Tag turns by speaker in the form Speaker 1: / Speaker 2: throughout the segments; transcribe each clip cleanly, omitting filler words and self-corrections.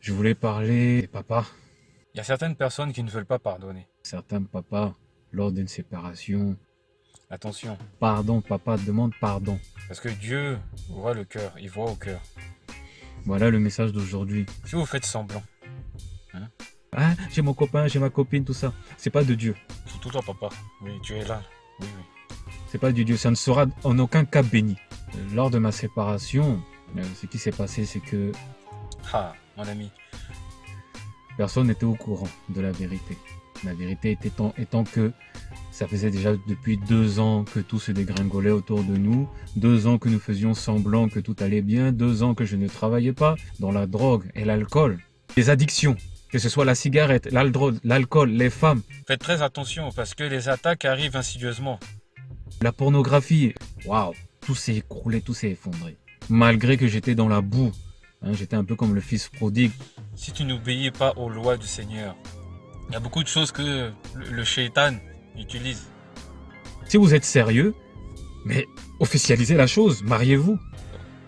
Speaker 1: Je voulais parler des papas.
Speaker 2: Il y a certaines personnes qui ne veulent pas pardonner.
Speaker 1: Certains papas, lors d'une séparation,
Speaker 2: Attention,
Speaker 1: pardon, papa, demande pardon.
Speaker 2: parce que Dieu voit le cœur, il voit au cœur.
Speaker 1: Voilà le message d'aujourd'hui.
Speaker 2: Si vous faites semblant,
Speaker 1: Ah, j'ai mon copain, j'ai ma copine, tout ça. C'est pas de Dieu.
Speaker 2: surtout toi papa, oui, tu es là, oui, oui.
Speaker 1: C'est pas du Dieu. Ça ne sera en aucun cas béni. Lors de ma séparation, ce qui s'est passé, c'est que
Speaker 2: Ah, mon ami,
Speaker 1: personne n'était au courant de la vérité. La vérité étant que ça faisait déjà depuis 2 ans que tout se dégringolait autour de nous, 2 ans que nous faisions semblant que tout allait bien, 2 ans que je ne travaillais pas dans la drogue et l'alcool. Les addictions, que ce soit la cigarette, l'alcool, les femmes,
Speaker 2: faites très attention parce que les attaques arrivent insidieusement.
Speaker 1: la pornographie. Waouh, tout s'est écroulé, tout s'est effondré. Malgré que j'étais dans la boue, hein, j'étais un peu comme le fils prodigue.
Speaker 2: Si tu n'obéis pas aux lois du Seigneur, il y a beaucoup de choses que le shaitan utilise.
Speaker 1: Si vous êtes sérieux, mais officialisez la chose, mariez-vous.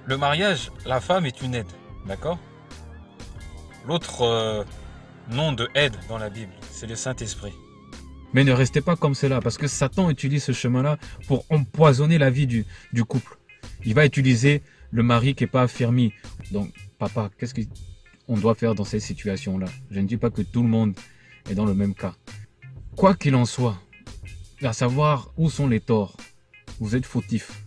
Speaker 2: Le mariage, la femme est une aide, d'accord? L'autre nom de aide dans la Bible, c'est le Saint-Esprit.
Speaker 1: Mais ne restez pas comme cela, parce que Satan utilise ce chemin-là pour empoisonner la vie du couple. Il va utiliser le mari qui n'est pas affermi. Donc, papa, qu'est-ce qu'on doit faire dans ces situations-là? Je ne dis pas que tout le monde est dans le même cas. Quoi qu'il en soit, à savoir où sont les torts, vous êtes fautifs.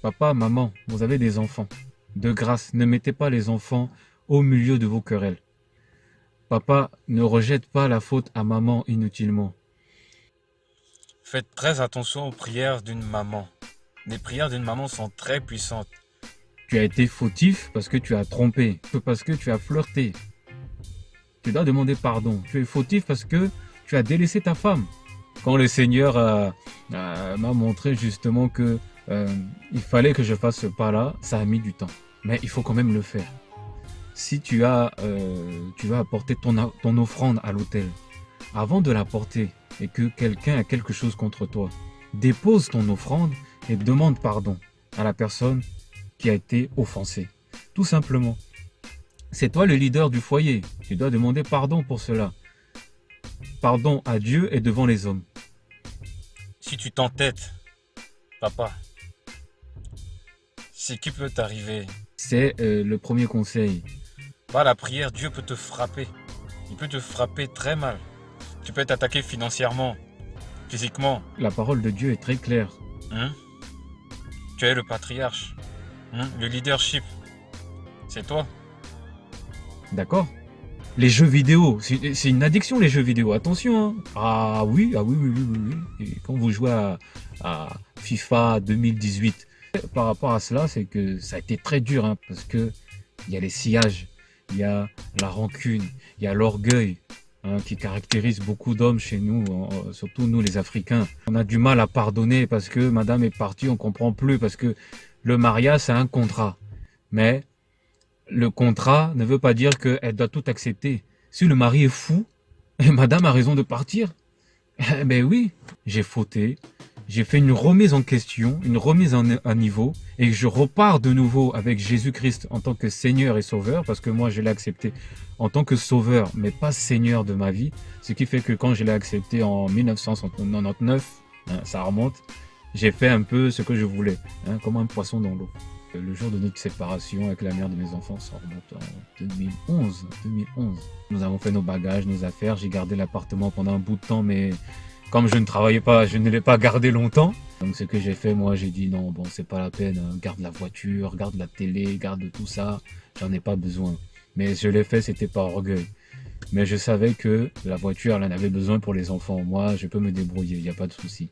Speaker 1: Papa, maman, vous avez des enfants. De grâce, ne mettez pas les enfants au milieu de vos querelles. Papa, ne rejette pas la faute à maman inutilement.
Speaker 2: Faites très attention aux prières d'une maman. Les prières d'une maman sont très puissantes.
Speaker 1: Tu as été fautif parce que tu as trompé, parce que tu as flirté. Tu dois demander pardon. Tu es fautif parce que tu as délaissé ta femme. Quand le Seigneur m'a montré justement que il fallait que je fasse ce pas-là, ça a mis du temps. Mais il faut quand même le faire. Si tu vas apporter ton offrande à l'autel, avant de l'apporter et que quelqu'un a quelque chose contre toi, dépose ton offrande et demande pardon à la personne qui a été offensée. Tout simplement. C'est toi le leader du foyer. Tu dois demander pardon pour cela. Pardon à Dieu et devant les hommes.
Speaker 2: Si tu t'entêtes, papa, ce qui peut t'arriver,
Speaker 1: C'est le premier conseil.
Speaker 2: par la prière, Dieu peut te frapper. Il peut te frapper très mal. Tu peux être attaqué financièrement, physiquement.
Speaker 1: La parole de Dieu est très claire.
Speaker 2: Hein? Tu es le patriarche. Hein? Le leadership. C'est toi.
Speaker 1: D'accord? Les jeux vidéo, c'est une addiction les jeux vidéo, attention. Hein. Ah oui, ah oui, oui, oui, oui, oui. Et quand vous jouez à FIFA 2018, par rapport à cela, c'est que ça a été très dur, hein, parce que il y a les sillages, il y a la rancune, il y a l'orgueil, hein, qui caractérise beaucoup d'hommes chez nous, surtout nous les Africains. On a du mal à pardonner parce que madame est partie, on comprend plus, parce que le mariage c'est un contrat. Mais le contrat ne veut pas dire qu'elle doit tout accepter. Si le mari est fou, et madame a raison de partir, eh ben oui, j'ai fauté, j'ai fait une remise en question, une remise à niveau, et je repars de nouveau avec Jésus-Christ en tant que Seigneur et Sauveur, parce que moi je l'ai accepté en tant que Sauveur, mais pas Seigneur de ma vie, ce qui fait que quand je l'ai accepté en 1999, hein, ça remonte, j'ai fait un peu ce que je voulais, hein, comme un poisson dans l'eau. Le jour de notre séparation avec la mère de mes enfants, ça remonte en 2011. 2011. Nous avons fait nos bagages, nos affaires. J'ai gardé l'appartement pendant un bout de temps, mais comme je ne travaillais pas, je ne l'ai pas gardé longtemps. Donc ce que j'ai fait, moi, j'ai dit non, bon, c'est pas la peine. Hein. Garde la voiture, garde la télé, garde tout ça. J'en ai pas besoin. Mais je l'ai fait, c'était par orgueil. Mais je savais que la voiture, elle en avait besoin pour les enfants. Moi, je peux me débrouiller, il n'y a pas de souci.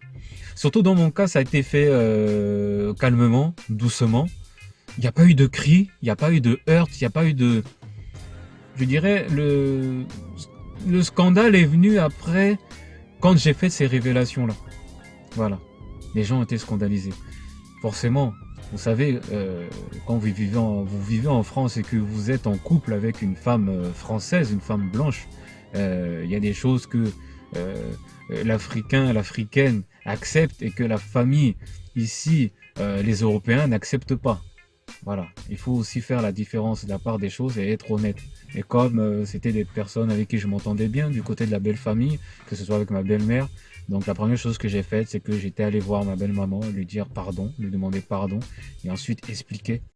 Speaker 1: Surtout dans mon cas, ça a été fait calmement, doucement. Il n'y a pas eu de cris, il n'y a pas eu de heurts, il n'y a pas eu de... Je dirais, le scandale est venu après, quand j'ai fait ces révélations-là. Voilà. Les gens ont été scandalisés. Forcément, vous savez, quand vous vivez en France et que vous êtes en couple avec une femme française, une femme blanche, il y a des choses que l'Africain, l'Africaine accepte et que la famille, ici, les Européens n'acceptent pas. Voilà, il faut aussi faire la différence de la part des choses et être honnête. Et comme c'était des personnes avec qui je m'entendais bien du côté de la belle famille, que ce soit avec ma belle-mère, donc la première chose que j'ai faite, c'est que j'étais allé voir ma belle-maman, lui dire pardon, lui demander pardon, et ensuite expliquer